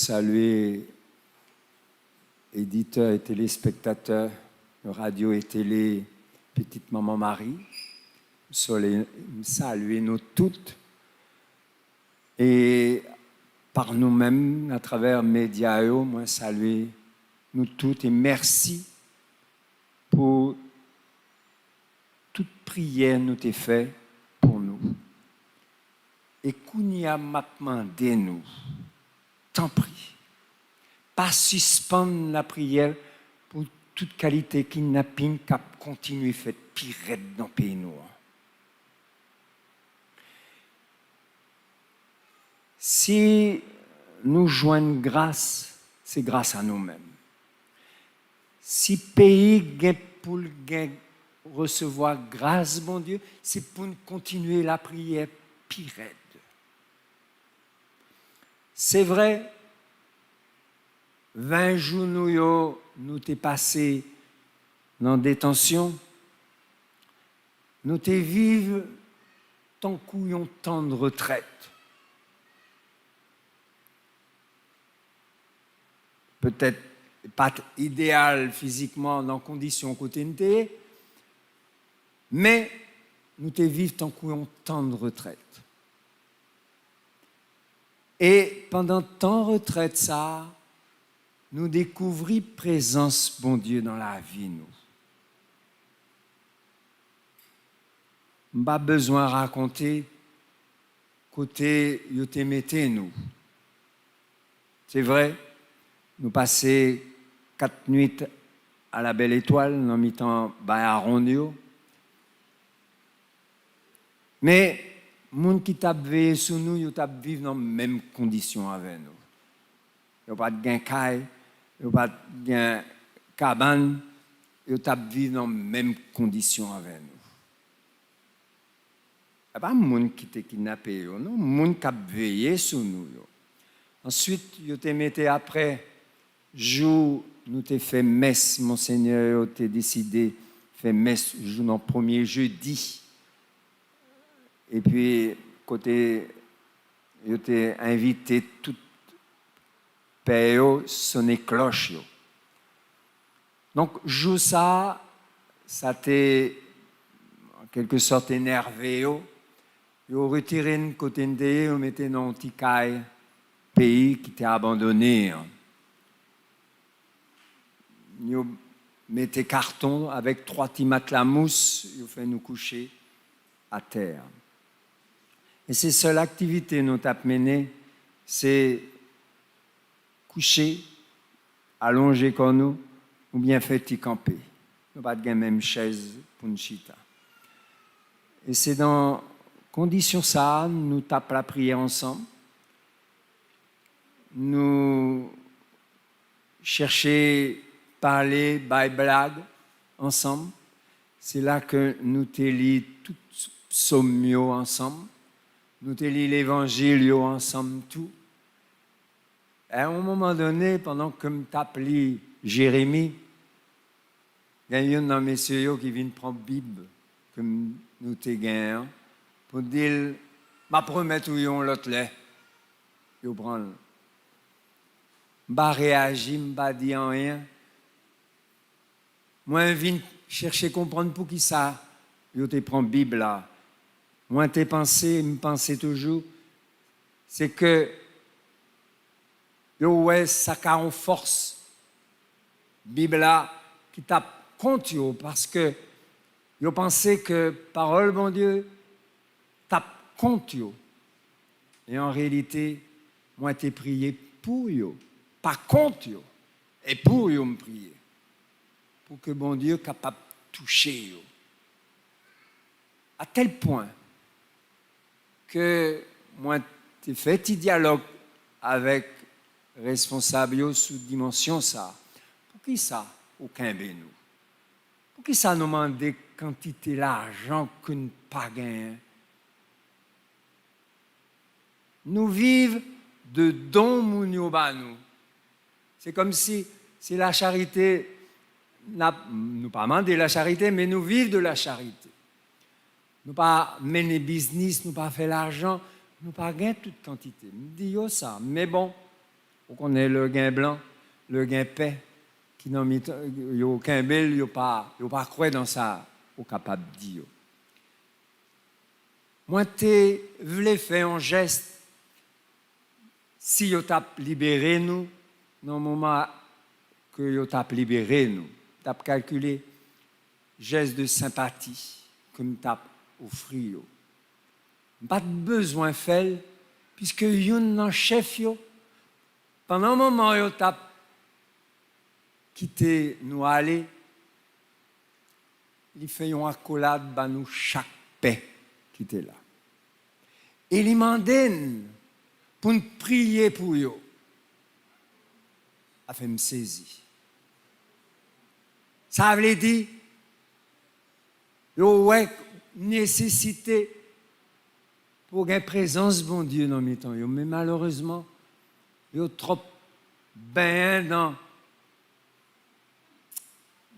saluer éditeurs et téléspectateurs de radio et télé, petite maman Marie, saluer nous toutes et par nous-mêmes, à travers médias, moi saluer nous toutes et merci pour toute prière nous t'ai fait pour nous. Et Kounia m'a demandé nous, t'en prie, pas suspendre la prière pour toute qualité kidnapping qui a continué fait pirate dans le pays noir. Si nous joignons grâce, c'est grâce à nous-mêmes. Si pays gagne pour recevoir grâce, bon Dieu, c'est pour continuer la prière pirate. C'est vrai, 20 jours nous t'es passé dans détention, nous t'es vive tant qu'on temps de retraite. Peut-être pas idéal physiquement dans conditions côté de mais nous t'es vive tant qu'on temps de retraite. Et pendant tant de retraite, ça, nous découvrit présence, bon Dieu, dans la vie, nous. Pas besoin de raconter côté yo te mettez nous. C'est vrai, nous passons 4 nuits à la Belle Étoile, dans mi-temps à Rondio. Mais les gens qui t'a veillé sur nous, ils t'a vivre dans les mêmes conditions avec nous. Ils n'ont pas de gain caille, ils n'ont pas de gain cabane, ils t'a vivre dans les mêmes conditions avec nous. Ce n'est pas les gens qui t'ont kidnappé, non, les gens qui ont veillé sur nous. Ensuite, ils te mettaient après, jour, nous t'ai fait messe, Monseigneur, t'ai décidé de faire messe, jour dans le premier jeudi. Et puis, côté, je t'ai invité tout pays sonner cloche. Donc, jour ça t'est en quelque sorte énervé. Yo retiré une côté de yo mettait dans un petit pays qui était abandonné. Yo mettait carton avec 3 petits matelas mousse, yo fait nous coucher à terre. Et c'est seule activité nous t'a mené, c'est coucher, allonger comme nous, ou bien faire petit camper. Nous pas de même chaise pour une chita. Et c'est dans condition ça, nous tapons la prière ensemble. Nous chercher parler, blague ensemble. C'est là que nous te lis tout psaume ensemble. Nous te lis l'évangile ensemble tout. Et à un moment donné, pendant que je t'appelais Jérémie, il y a un dans messieurs qui vient prendre la Bible, comme nous te gagnons, pour dire, ma promesse ou yon l'autre là, yo prend. M'ba réagir, m'ba dire rien. Moi, je viens chercher à comprendre pour qui ça, yo te prend la Bible là. Moi, tes pensées, me pensais toujours, c'est que yo ouais, ça a en force. Bible là qui tape contre yo parce que yo pensais que parole bon Dieu tape contre yo. Et en réalité, moi t'ai prié pour yo, pas contre yo, et pour yo me prier. Pour que bon Dieu capable de toucher yo. À tel point que moi t'ai fait un dialogue avec responsable sous dimension ça. Pour qui ça aucun bénou? Pour qui ça nous demande des quantités d'argent que nous pas gagné? Nous vivons de dons mounio banou. C'est comme si c'est la charité, nous pas demander la charité, mais nous vivons de la charité. Nous pas mener business, nous pas faire l'argent, nous pas gagner toute quantité. Nous disons ça, mais bon, On est le gain blanc, le gain paix, qui n'a mis, il n'y a aucun bel, il n'y a pas quoi dans ça, au capable de dire. Moi, tu voulais faire un geste, si yo t'a libéré nous, dans le moment que yo t'a libéré nous, t'a calculé geste de sympathie que nous t'a offert. Pas de besoin de faire, puisque yon nan chef yo, pendant un moment yo t'a quitté nous aller, il fait une accolade ba nous chaque paix qui était là. Et il mandait pour nous prier pour eux. A fait me saisir. Ça veut dire, yo ouais nécessité pour une présence bon Dieu dans mes temps. Mais malheureusement, yo trop ben dans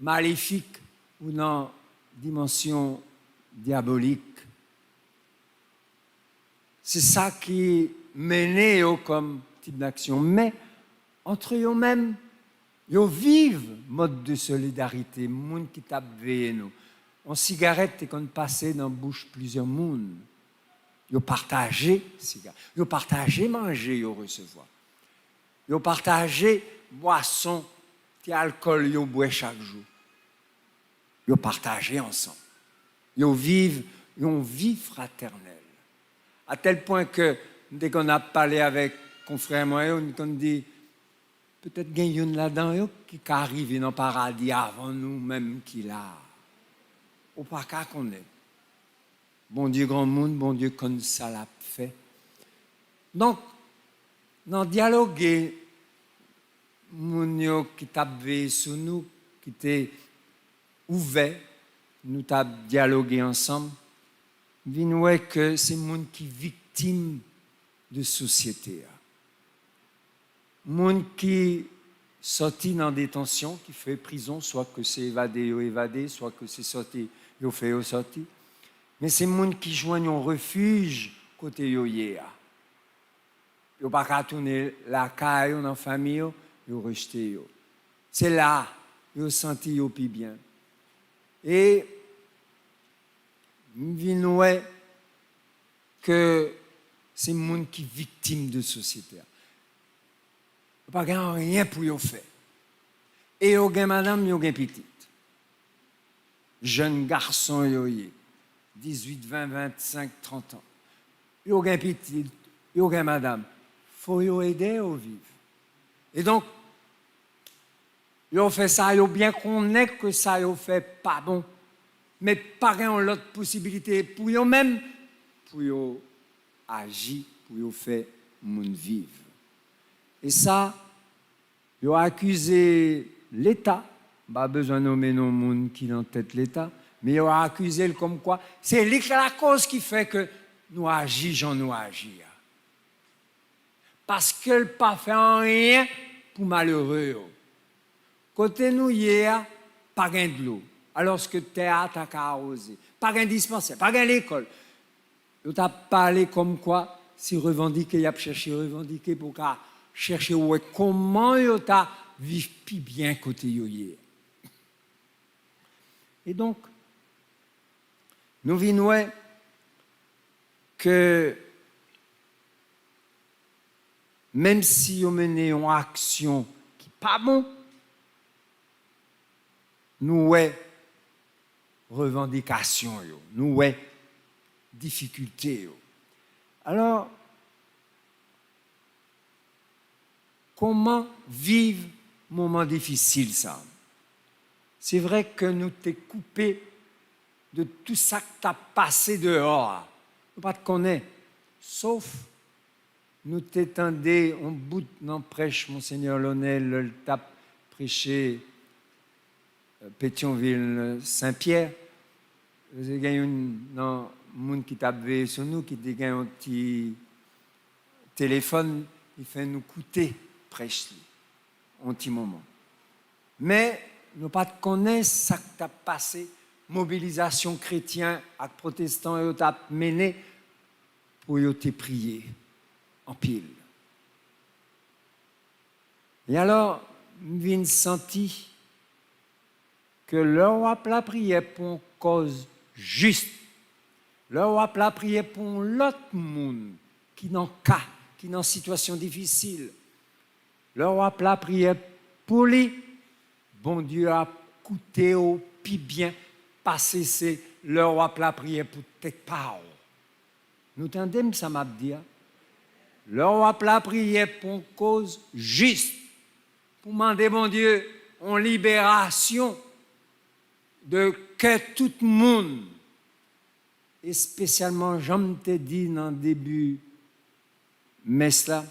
maléfique ou dans dimension diabolique. C'est ça qui menait comme type d'action. Mais entre eux-mêmes, ils vivent mode de solidarité. Monde qui tape veillé nous. En cigarette, et qu'on passait dans la bouche plusieurs mondes. Ils partagent cigarette. Ils partagent manger, ils recevoir. Ils partagent boisson, et alcool, ils boivent chaque jour. Ils partagent ensemble. Ils vivent une vie fraternelle. À tel point que, dès qu'on a parlé avec confrère moi, on dit, peut-être qu'il y a une là-dedans qui arrive dans le paradis avant nous, même qu'il a. Ou pas qu'à qu'on est. Bon Dieu, grand monde, bon Dieu, comme ça l'a fait. Donc, dans dialoguer, moun qui t'a veillé sur nous, qui était ouvert, nous t'a dialogué ensemble, nous que c'est moun qui victime de société. Moun qui sorti dans détention, qui fait prison, soit que c'est évadé, soit que c'est sorti, il fait sorti. Mais c'est moun qui joignent un refuge côté yo yéa. Yo pas qu'à tourner la caille dans la famille, yo rejeté yo. C'est là yo senti yo pi bien. Et nous que c'est moun qui victime de société. Yo pas gain rien pour yo faire. Et yo gain madame, yo gain petite. Jeune garçon yo yé. 18, 20, 25, 30 ans. Yo gain petit, yo gain madame. Faut yo aider au vivre. Et donc, yo fait ça, yo bien connaît que ça yo fait pas bon. Mais pas gain l'autre possibilité pour yo même, pour yo agir, pour yo faire moun vivre. Et ça, yo accusé l'État, pas besoin de nommer non moun qui en tête l'État. Mais il a accusé comme quoi c'est la cause qui fait que nous agissons, nous agissons. Parce qu'elle n'a pas fait rien pour malheureux. Côté nous, hier, pas de l'eau. Alors que le théâtre a arrosé. Pas de dispensaire, pas de l'école. Il a parlé comme quoi, si revendiquer, il a cherché revendiquer pour chercher comment il a vécu plus bien côté hier. Et donc, nous voyons que même si on mène une action qui n'est pas bonne, nous avons revendications, nous avons difficultés. Alors, comment vivre un moment difficile ça? C'est vrai que nous t'es coupé de tout ça que tu as passé dehors. Nous ne pas te connaître. Sauf, nous t'étendez en bout de prêche, Monseigneur Lonel, le tape prêché Pétionville, Saint-Pierre. Il y a un monde qui tape sur nous, qui a un petit téléphone, il fait nous coûter prêche un petit moment. Mais nous ne pas te connaître ça que tu as passé. Mobilisation chrétienne et protestants et t'a mené pour te prier en pile. Et alors, je senti que leur la prière pour une cause juste, leur la prière pour l'autre monde qui n'en cas, qui dans situation difficile, leur la prière pour lui, bon Dieu a coûté au plus bien, passer c'est leur la prière pour tête part. Nous entendons ça m'a dit. Leur la prière pour une cause juste, pour demander bon Dieu en libération de que tout le monde, et spécialement, j'en t'ai dit dans le début, mais cela,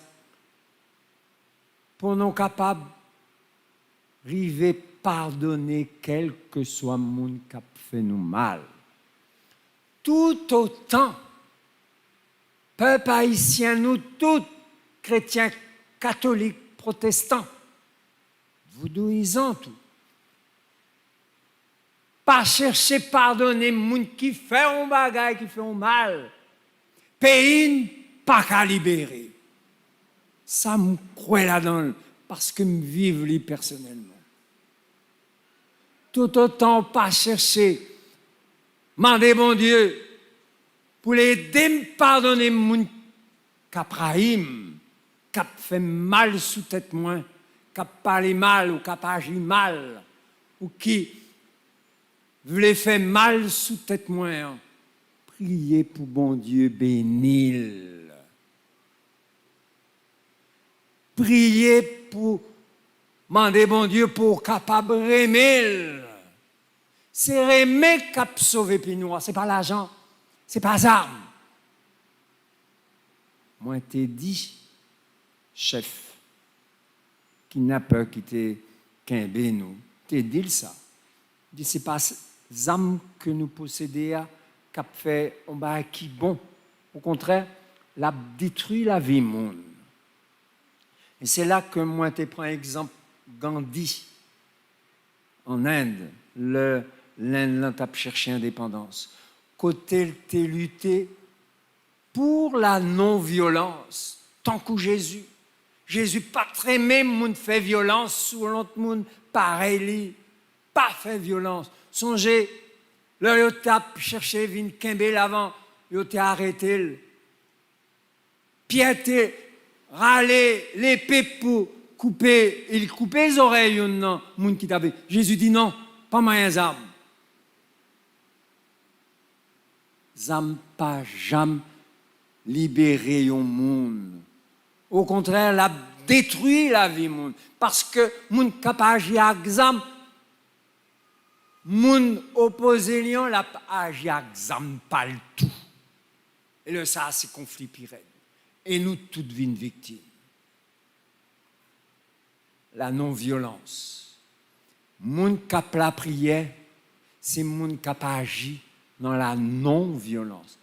pour nous capables d'arriver pardonner quel que soit le monde qui a fait nous mal. Tout autant, peuple haïtien, nous tous, chrétiens, catholiques, protestants, voudouisants, tout. Pas chercher pardonner moun qui fait un bagage, qui fait un mal. Pays pas qu'à libérer. Ça me croit là-dedans parce que me vive lui personnellement. Tout autant pas chercher, demander bon Dieu pour l'aider me pardonner moun qu'aprahim, qui fait mal sous tête moi, qui parlé mal ou qui agi mal ou qui voulait faire mal sous tête moi. Priez pour bon Dieu bénil. Priez pour demander bon Dieu pour capable remettre. C'est remettre qui a sauvé Pinois. Ce n'est pas l'argent, ce n'est pas l'arme. Moi, t'ai dit, chef, qui n'a pas quitté qu'un nous, t'ai dit ça. Dit, c'est pas les âmes que nous possédons qui a fait un bail qui bon. Au contraire, l'a détruit la vie monde. Et c'est là que moi, je prends exemple Gandhi en Inde. L'Inde a cherché l'indépendance. Côté t'es lutté pour la non-violence, tant que Jésus. Jésus pas très même monde fait violence sur l'autre monde, pareil, pas fait violence. Songez, là, il a cherché Vin Kembe avant, il a arrêté. Piété, râler, l'épée pour couper, il coupait les oreilles, non, monde qui t'avait. Jésus dit non, pas moyen d'âme. Zam pas jamais libéré au monde. Au contraire, l'a détruit la vie monde. Parce que monde capable à exam, monde opposé lion l'a agi à exam pas le tout. Et le ça c'est conflit pire. Et nous toutes vîmes victimes. La non-violence. Monde cap la prière, c'est monde cap agi dans la non-violence.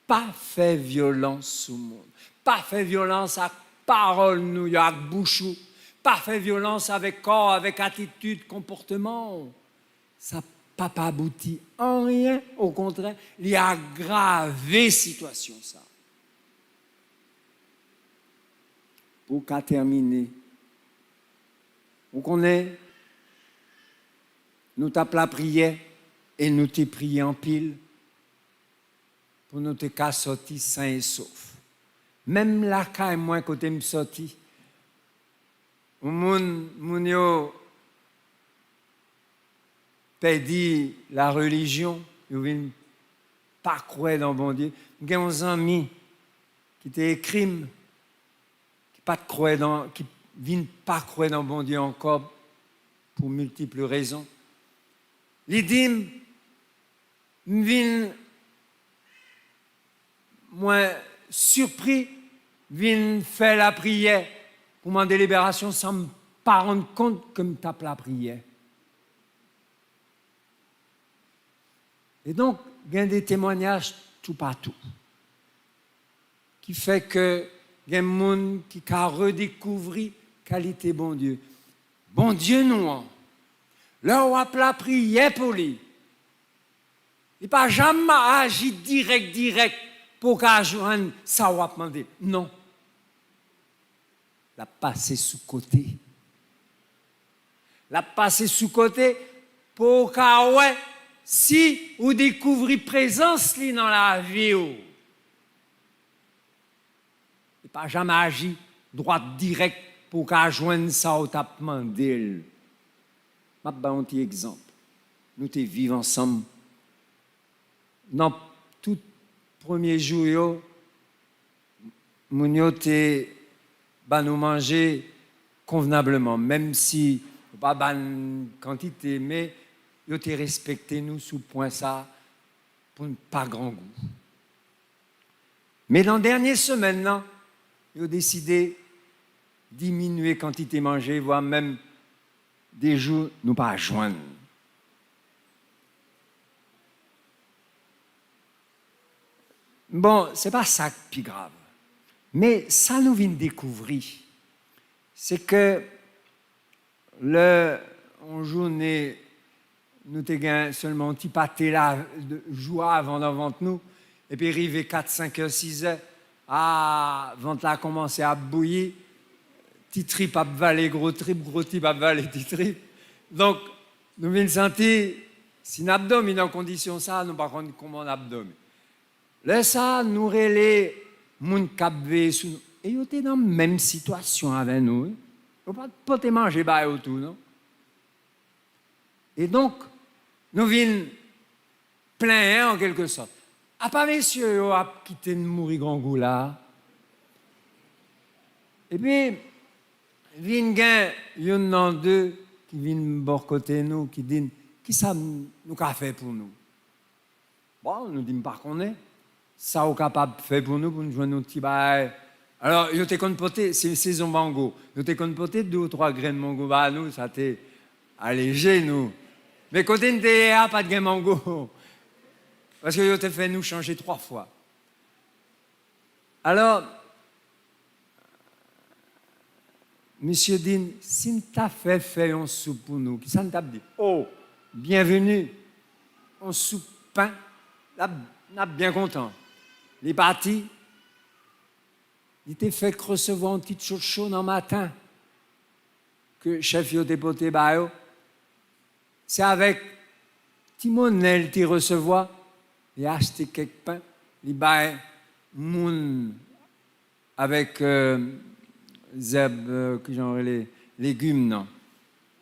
Pas fait violence au monde. Pas fait violence à parole, nous, à bouche. Pas fait violence avec corps, avec attitude, comportement. Ça n'a pas abouti en rien. Au contraire, il a aggravé la situation, ça. Pour qu'à terminer, on connaît, nous tapons la prière et nous te prions en pile pour nous te cas sortir sain et sauf. Même là, quand moi, côté me sorti, mon yo pédit la religion, ils viennent pas croire dans bon Dieu. J'ai des amis qui étaient crimes, qui viennent pas croire dans bon Dieu encore pour multiples raisons. Les dîmes viennent moins surpris, viennent faire la prière pour ma délibération sans me pas rendre compte que me tape la prière. Et donc, il y a des témoignages tout partout qui fait que il y a des gens qui ont redécouvert la qualité bon Dieu. Bon Dieu, nous, là où on a la prière pour lui. Il n'a pas jamais agi direct pour qu'à joindre ça ou à demander. Non. Il a passé sous côté la passer sous côté pour qu'à ouais, si vous découvrez présence li dans la vie, et pas jamais agi droite direct pour qu'à joindre ça au tapement d'elle. Je vais un petit exemple. Nous te vivons ensemble. Dans tout premier jour, nous te nous manger convenablement, même si pas ban quantité, mais yo te respecté nous sous point ça pour pas grand goût. Mais dans la dernière semaine, là, yo décidé diminuer quantité mangée, voire même des jours nous pas joindre. Bon, c'est pas ça qui est grave. Mais ça nous vient de découvrir, c'est que en journée, nous avons seulement un petit pâté là, de joie avant d'avant nous, et puis arrivé 4, 5 heures, 6 heures, avant là commencé à bouillir, petit trip à valer, gros trip à valer, petit trip. Donc, nous venons sentir, si nous abdomen en condition ça, nous par contre comment on abdomen. Là, ça, nous relais, moun capvé sous nous. Et ils étaient dans la même situation avec nous. Ils n'ont pas te manger autour, non? Et donc, nous venons plein en quelque sorte. À pas messieurs, ils ont quitté de mourir grand goût là. Et puis, viennent y'en a deux qui viennent bord côté nous, qui disent, qui ça nous a fait pour nous? Bon, nous disons pas qu'on est. Ça, est capable de faire pour nous jouer nos petits bails. Alors, ils ont comporté, c'est saison mango. Ils ont comporté 2 ou 3 graines de mango. Bah, nous, ça t'est allégé, nous. Mais côté de pas de graines de mango. Parce qu'ils ont fait nous changer 3 fois. Alors, Monsieur dit, si tu fait un soupe pour nous, qui ça t'a dit? Oh, bienvenue, un soupe pain, là, bien content. Les partis, il t'a fait recevoir un petit chose chaud dans le matin, que chef yo dépoté bayo. C'est avec Timonel qui recevoir, il a acheté quelques pains, il bail moun avec zeb, que genre les légumes, non.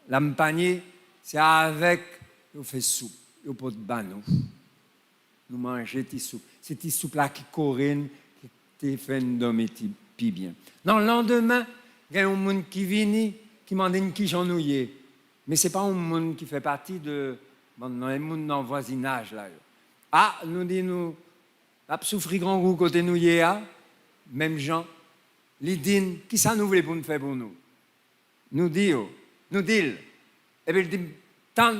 La panier, c'est avec, il fait soupe, il pot de banou. Nous mangeons des soupes. C'est des soupes là qui corinent, qui te fait dormir plus bien. Non, le lendemain, il y a un monde qui vient, qui m'a dit qui j'en ai. Mais ce n'est pas un monde qui fait partie de. Bon, non, un monde dans le voisinage là. Ah, nous dit nous, a souffri grand goût côté nous hier, même gens. Les disent, qui ça nous voulait pour nous faire pour nous? Nous dit, et puis il dit, tant,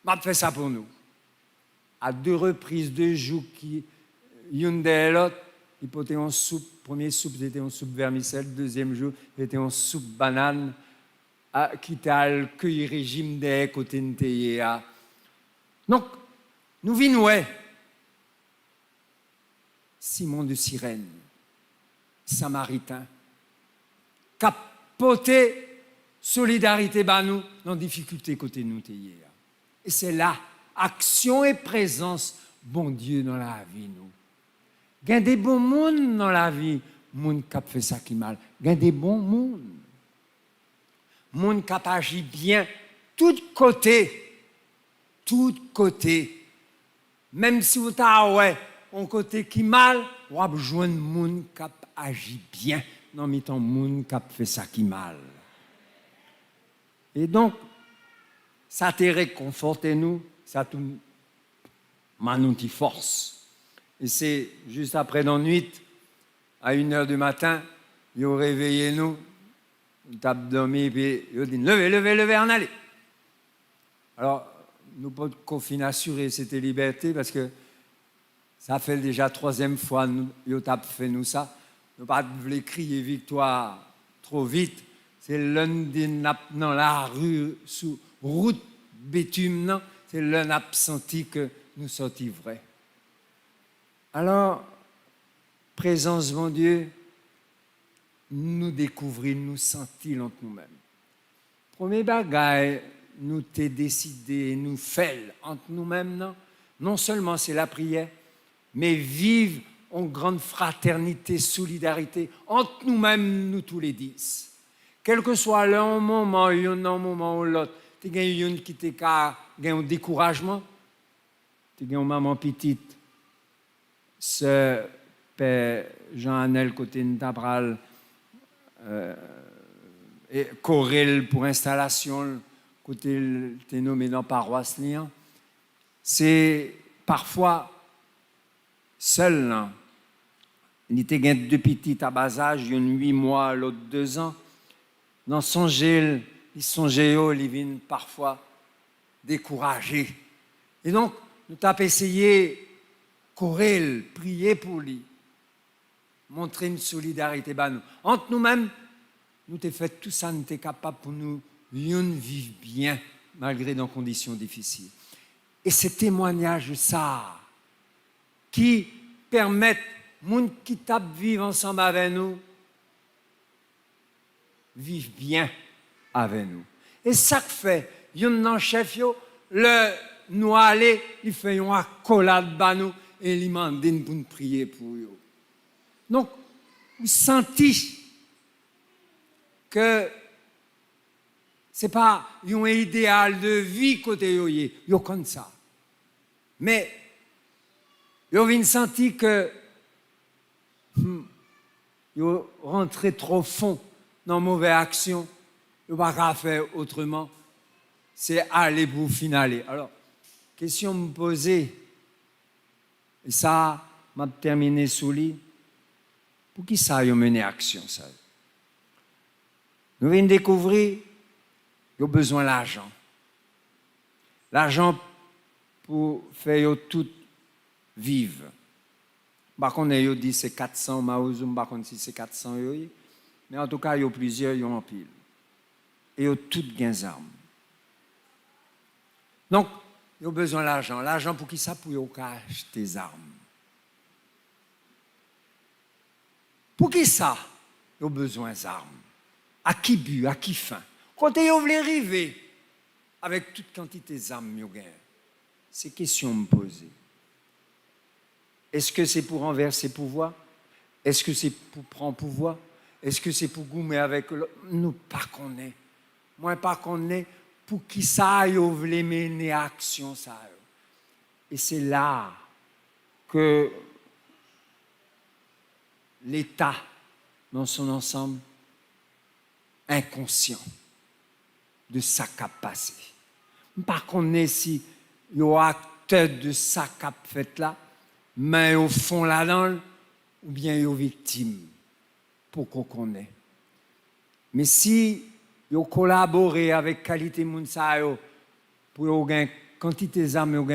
m'a fait ça pour nous. À 2 reprises, 2 jours, une de l'autre, il portait en soupe. Premier soupe, c'était en soupe vermicelle. Deuxième jour, c'était en soupe banane, qui était le cueil régime des côtés de. Donc, nous venons, Simon de Cyrène, Samaritain, capoté solidarité nous dans difficulté côté nous. Et c'est là. Action et présence, bon Dieu, dans la vie, nous. Il y a des bons mondes dans la vie, monde qui fait ça qui mal. Il y a des bons mondes. Monde qui agit bien, tout côté. Même si vous avez un côté qui mal, vous avez besoin de monde qui agit bien, dans le temps monde qui fait ça qui mal. Et donc, ça te réconforte nous. Ça tout manouti force. Et c'est juste après dans la nuit, à 1h du matin, ils ont réveillé nous, on tape dormi, puis ils ont dit levez, en allez. Alors, nous pas de confiner assurer cette liberté parce que ça fait déjà 3e fois ils ont fait nous ça. Nous pas voulu crier victoire trop vite. C'est lundi dans la rue, sous route bitume, non? C'est l'un absenti que nous sortis vrais. Alors, présence, mon Dieu, nous découvrir, nous sentir entre nous-mêmes. Premier bagaille, nous t'ai décidé, nous fait entre nous-mêmes, non seulement c'est la prière, mais vive en grande fraternité, solidarité entre nous-mêmes, nous tous les 10. Quel que soit le moment, il y a un moment ou l'autre, tu as une qui t'a un découragement, tu as une maman petite, ce père Jean-Anel côté Ntabral, et Corel pour installation, côté t'es nommé dans paroisse liant. C'est parfois seul, là. Il était deux petites à bas âge, une 8 mois, l'autre 2 ans. Dans son gel, ils sont géo, ils viennent parfois découragés. Et donc, nous avons essayé Corel, prier pour lui, montrer une solidarité. Entre nous-mêmes, nous avons fait tout ça, nous sommes capables pour nous vivre bien, malgré nos conditions difficiles. Et ces témoignages, ça, qui permettent, gens qui tapent vivre ensemble avec nous, vivent bien avec nous. Et ça fait, yon chef yo, nous aller, il fait une accolade à nous et il demande pour nous prier pour eux. Donc, vous sentez que ce n'est pas un idéal de vie côté yo comme ça. Mais, yo vient sentir que yo rentré trop fond dans mauvaise action, yo pas faire autrement. C'est aller pour finaler. Alors, question me poser, et ça m'a terminé sous lit. Pour qui ça yo mené action ça? Nous venons découvrir qu'ils ont besoin d'argent. L'argent pour faire tout vivre. Par contre, ils disent c'est 400 maouzou, par contre si c'est 400 mais en tout cas, il y a plusieurs, ils ont en pile. Et ils ont toutes des armes. Donc, ils ont besoin d'argent. L'argent pour qui ça? Pour acheter des armes. Pour qui ça? Ils ont besoin d'armes. À qui but, à qui fin? Quand ils veulent arriver avec toute quantité d'armes, ils ont gagné. C'est question me poser. Est-ce que c'est pour renverser pouvoir? Est-ce que c'est pour prendre pouvoir? Est-ce que c'est pour goumer avec l'autre? Nous, pas qu'on est. Moi, pas qu'on est. Pour qui ça, ils veulent mener à action, ça. Et c'est là que l'État, dans son ensemble, inconscient de sa capacité. Par contre, si il y a acteur de sa capacité là, mais au fond là-dedans, ou bien il y a victime pour qu'on connaisse. Mais si ils collaborent avec qualité Mounsayo pour gagner quantité d'armes,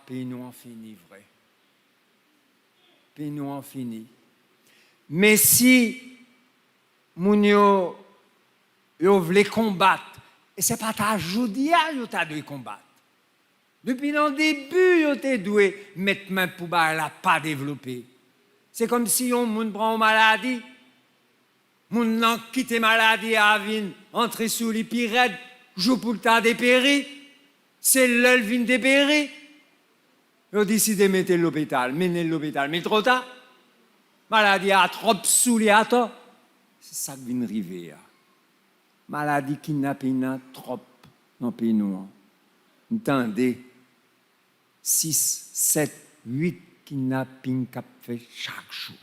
puis nous en fini vrai. Puis nous en fini. Mais si Mounio veut combattre, et ce n'est pas ta jodia que tu as dû combattre. Depuis le début, tu as dû mettre main pour la pas développer. C'est comme si on prend une maladie, on quitte la maladie à venir, entrer sous les pirates, joue pour le tas dépéri, c'est l'œil vient dépéri. On décide de mettre l'hôpital, mener l'hôpital, mais trop tard. Maladie a trop saoulé à toi. C'est ça qui vient arriver. Maladie kidnapping trop dans le pays noir. Entendez, 6, 7, 8 kidnappings qu'a fait chaque jour.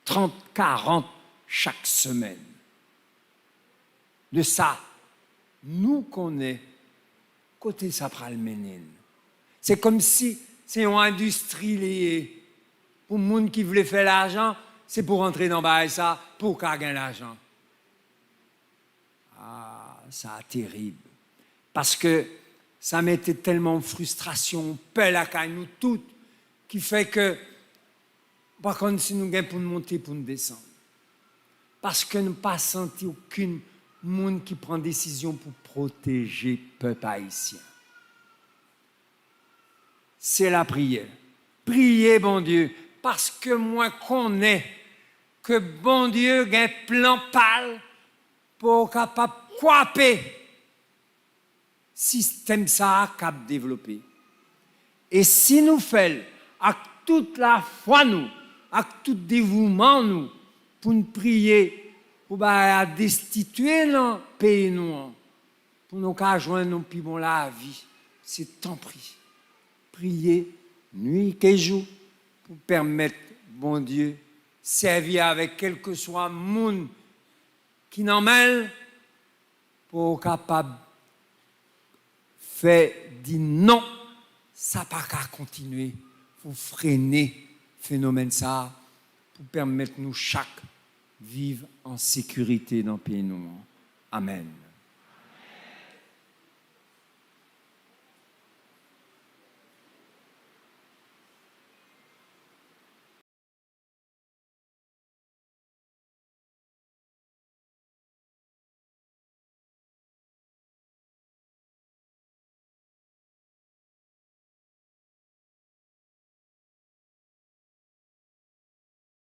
30, 40 chaque semaine. De ça, nous connaissons côté Sapral Ménine. C'est comme si c'est une industrie liée. Pour les gens qui voulaient faire l'argent, c'est pour entrer dans ça, pour gagner l'argent. Ah, ça terrible. Parce que ça mettait tellement de frustration, pelle à nous toutes, qui fait que, par contre, si nous gagnons pour nous monter, pour nous descendre. Parce que nous n'avons pas senti aucun monde qui prend décision pour protéger le peuple haïtien. C'est la prière. Priez, bon Dieu, parce que moi connais que bon Dieu a un plan pâle pour capable couper système ça a développé. Et si nous faisons avec toute la foi nous, avec tout dévouement nous, pour nous prier, pour destituer nos pays nous, pour nous joindre nous plus bon la vie, c'est tant pris. Prier nuit et jour pour permettre, bon Dieu, servir avec quel que soit le monde qui n'en mêle, pour être capable de faire dire non, ça n'a pas qu'à continuer, pour freiner le phénomène ça, pour permettre nous chaque vivre en sécurité dans le pays nous. Amen.